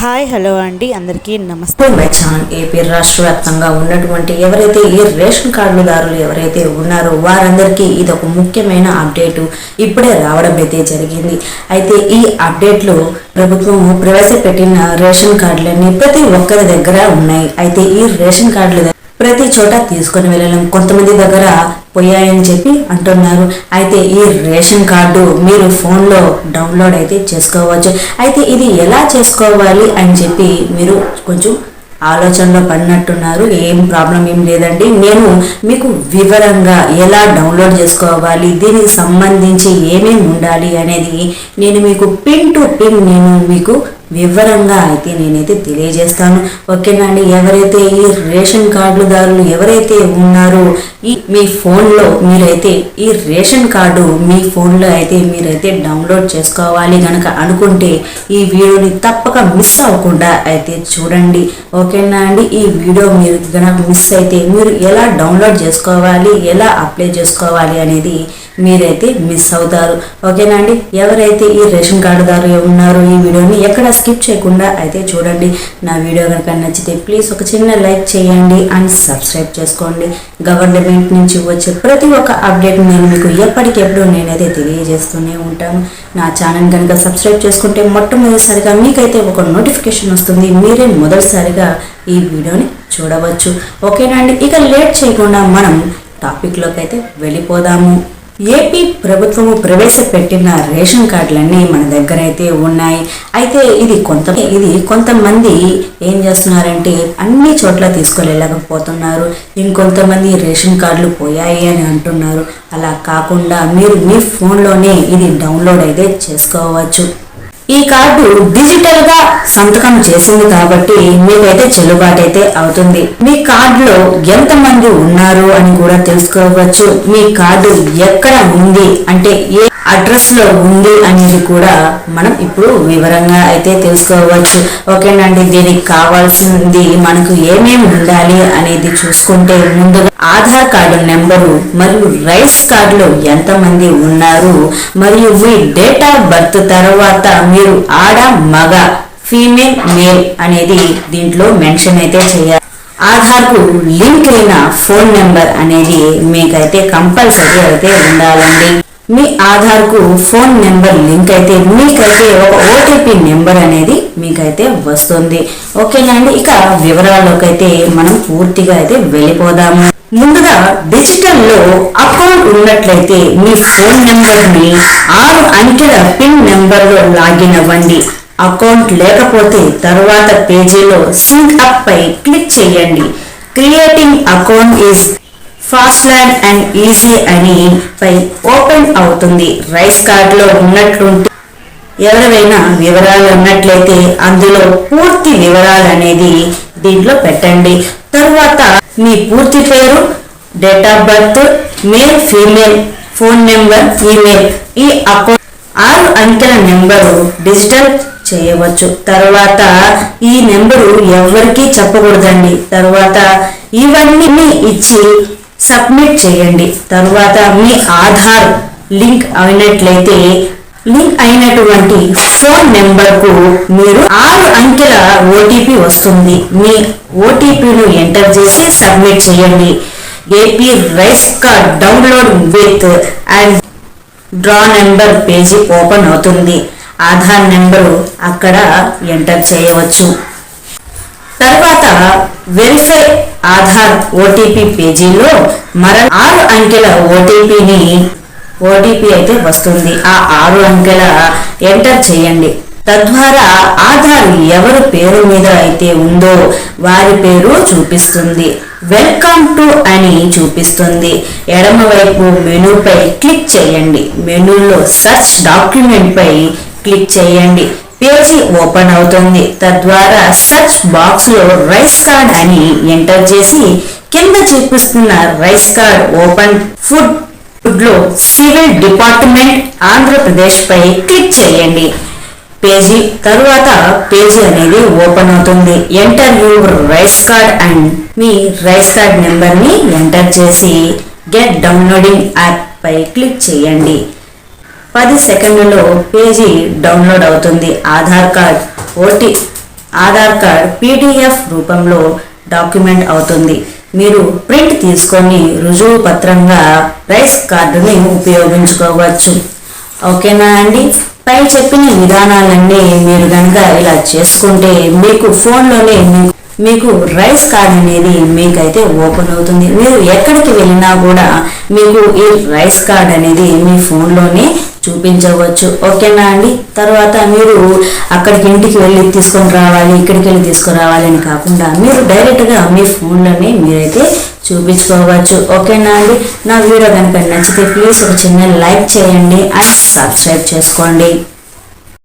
Hi hello అండి, అందరికీ నమస్తే. My channel. ఏపీ రాష్ట్ర వ్యాప్తంగా ఉన్నటువంటి ఎవరైతే ఈ రేషన్ కార్డుదారులు ఎవరైతే ఉన్నారో వారందరికీ ఇది ఒక ముఖ్యమైన అప్డేట్ ఇప్పుడే రావడం అయితే జరిగింది. అయితే ఈ అప్డేట్లో ప్రభుత్వం ప్రవేశపెట్టిన రేషన్ కార్డులన్నీ ప్రతి ఒక్కరి దగ్గర ఉన్నాయి. అయితే ఈ రేషన్ కార్డులు ప్రతి చోట తీసుకొని వెళ్ళలేం, కొంతమంది దగ్గర పోయాయని చెప్పి అంటున్నారు. అయితే ఈ రేషన్ కార్డు మీరు ఫోన్లో డౌన్లోడ్ అయితే చేసుకోవచ్చు. అయితే ఇది ఎలా చేసుకోవాలి అని చెప్పి మీరు కొంచెం ఆలోచనలో పడినట్టున్నారు. ఏం ప్రాబ్లం ఏం లేదండి. నేను మీకు వివరంగా ఎలా డౌన్లోడ్ చేసుకోవాలి, దీనికి సంబంధించి ఏమేమి ఉండాలి అనేది నేను మీకు పిన్ టు పిన్ నేను మీకు వివరంగా అయితే నేనైతే తెలియజేస్తాను. ఓకేనా అండి. ఎవరైతే ఈ రేషన్ కార్డుదారులు ఎవరైతే ఉన్నారో మీ ఫోన్లో మీరైతే ఈ రేషన్ కార్డు మీ ఫోన్లో అయితే మీరైతే డౌన్లోడ్ చేసుకోవాలి కనుక అనుకుంటే ఈ వీడియోని తప్పక మిస్ అవ్వకుండా అయితే చూడండి. ఓకేనా అండి. ఈ వీడియో మీరు కనుక మిస్ అయితే మీరు ఎలా డౌన్లోడ్ చేసుకోవాలి, ఎలా అప్లై చేసుకోవాలి అనేది మీరైతే మిస్ అవుతారు. ఓకేనా అండి. ఎవరైతే ఈ రేషన్ కార్డుదారు ఉన్నారో ఈ వీడియోని ఎక్కడ స్కిప్ చేయకుండా అయితే చూడండి. నా వీడియో కనుక నచ్చితే ప్లీజ్ ఒక చిన్న లైక్ చేయండి అండ్ సబ్స్క్రైబ్ చేసుకోండి. గవర్నమెంట్ నుంచి వచ్చే ప్రతి ఒక్క అప్డేట్ నేను మీకు ఎప్పటికెప్పుడు నేనైతే తెలియజేస్తూనే ఉంటాను. నా ఛానల్ కనుక సబ్స్క్రైబ్ చేసుకుంటే మొట్టమొదటిసారిగా మీకైతే ఒక నోటిఫికేషన్ వస్తుంది. మీరే మొదటిసారిగా ఈ వీడియోని చూడవచ్చు. ఓకేనా అండి. ఇక లేట్ చేయకుండా మనం టాపిక్లోకి అయితే వెళ్ళిపోదాము. ఏపీ ప్రభుత్వము ప్రవేశపెట్టిన రేషన్ కార్డులన్నీ మన దగ్గర అయితే ఉన్నాయి. అయితే ఇది కొంతమంది ఏం చేస్తున్నారంటే అన్ని చోట్ల తీసుకెళ్ళలేకపోతున్నారు. ఇంకొంతమంది రేషన్ కార్డులు పోయాయి అని అంటున్నారు. అలా కాకుండా మీరు మీ ఫోన్లోనే ఇది డౌన్లోడ్ అయితే చేసుకోవచ్చు. ఈ కార్డు డిజిటల్ గా సంతకం చేసింది కాబట్టి మీకైతే చెల్లుబాటు అయితే అవుతుంది. మీ కార్డులో ఎంతమంది ఉన్నారు అని కూడా తెలుసుకోవచ్చు. మీ కార్డు ఎక్కడ ఉంది అంటే ఏ అడ్రస్ లో ఉంది అనేది కూడా మనం ఇప్పుడు వివరంగా అయితే తెలుసుకోవచ్చు. ఓకేనండి. దీనికి కావాల్సింది మనకు ఏమేమి ఉండాలి అనేది చూసుకుంటే ముందుగా ఆధార్ కార్డు నెంబరు మరియు రైస్ కార్డులో ఎంతమంది ఉన్నారు మరియు మీ డేట్ ఆఫ్ బర్త్ తర్వాత మీరు ఆడ మగ ఫీమేల్ మేల్ అనేది దీంట్లో మెన్షన్ అయితే చేయాలి. ఆధార్కు లింక్ అయిన ఫోన్ నెంబర్ అనేది మీకైతే కంపల్సరీ అయితే ఉండాలండి. మీ ఆధార్కు ఫోన్ నెంబర్ లింక్ అయితే మీకైతే ఒక ఓటీపీ నెంబర్ అనేది మీకైతే వస్తుంది. ఓకేనా అండి. ఇక వివరాల్లోకి అయితే మనం పూర్తిగా అయితే వెళ్ళిపోదాము. ముందుగా డిజిటల్లో అకౌంట్ ఉన్నట్లయితే మీ ఫోన్ నెంబర్ని 6 అంకెల పిన్ నెంబర్లో లాగిన్ అవ్వండి. అకౌంట్ లేకపోతే తర్వాత పేజీలో సింక్ అప్ పై క్లిక్ చేయండి. Creating account is fast and easy అని పై ఓపెన్ అవుతుంది. రైస్ కార్డులో ఉన్నట్లుంటే ఎవరైనా వివరాలు ఉన్నట్లయితే అందులో పూర్తి వివరాలు అనేది దీంట్లో పెట్టండి. తరువాత మీ పూర్తి పేరు, date of birth, male female, phone number, email. ఈ అకౌంట్ 6 అంకెల నెంబరు డిజిటల్ చేయవచ్చు. తర్వాత ఈ నెంబరు ఎవరికీ చెప్పకూడదండి. తర్వాత ఇవన్నీ ఇచ్చి సబ్మిట్ చేయండి. తర్వాత మీ ఆధార్ లింక్ అయినట్లయితే లింక్ అయినటువంటి ఫోన్ నెంబర్కు మీరు 6 అంకెల ఓటీపీ వస్తుంది. మీ ఓటీపీను ఎంటర్ చేసి సబ్మిట్ చేయండి. AP rice card download with and draw number page open అవుతుంది. ఆధార్ నెంబరు అక్కడ ఎంటర్ చేయవచ్చు. తర్వాత వెరిఫై ఆధార్ ఓటీపీ పేజీలో 6 అంకెల ఓటీపీ అయితే వస్తుంది. ఆ 6 అంకెల ఎంటర్ చేయండి. తద్వారా ఆధార్ ఎవరి పేరు మీద అయితే ఉందో వారి పేరు చూపిస్తుంది. వెల్కమ్ టు అని చూపిస్తుంది. ఎడమవైపు మెనూపై క్లిక్ చేయండి. మెనూలో సెర్చ్ డాక్యుమెంట్ పై క్లిక్ చేయండి. పేజీ ఓపెన్ అవుతుంది. తద్వారా సెర్చ్ బాక్స్ లో రైస్ కార్డ్ అని ఎంటర్ చేసి కింద చూపిస్తున్న రైస్ కార్డ్ ఓపెన్ ఫుడ్ లో సివిల్ డిపార్ట్మెంట్ ఆంధ్రప్రదేశ్ పై క్లిక్ చేయండి. పేజీ తరువాత పేజీ అనేది ఓపెన్ అవుతుంది. Enter your rice card and me rice card number ని ఎంటర్ చేసి గెట్ డౌన్లోడింగ్ యాప్ పై క్లిక్ చేయండి. 10 సెకండ్లలో పేజీ డౌన్లోడ్ అవుతుంది. Aadhaar card Aadhaar card PDF రూపంలో డాక్యుమెంట్ అవుతుంది. మీరు ప్రింట్ తీసుకొని రుజువు పత్రంగా రైస్ కార్డుని ఉపయోగించుకోవచ్చు. ఓకేనా అండి? పై చెప్పిన విధానాలన్నీ మీరు కనుక ఇలా చేసుకుంటే మీకు ఫోన్లోనే మీకు రైస్ కార్డ్ అనేది మీకైతే ఓపెన్ అవుతుంది. మీరు ఎక్కడికి వెళ్ళినా కూడా మీకు ఈ రైస్ కార్డ్ అనేది మీ ఫోన్లోనే చూపించవచ్చు. ఓకేనా అండి? తర్వాత మీరు అక్కడికి ఇంటికి వెళ్ళి తీసుకొని రావాలి, ఇక్కడికి వెళ్ళి తీసుకొని రావాలి అని కాకుండా మీరు డైరెక్ట్గా మీ ఫోన్లోనే మీరైతే చూపించుకోవచ్చు. ఓకేనా అండి? నా వీడియో కనుక నచ్చితే ప్లీజ్ ఒక చిన్న లైక్ చేయండి అండ్ సబ్స్క్రైబ్ చేసుకోండి.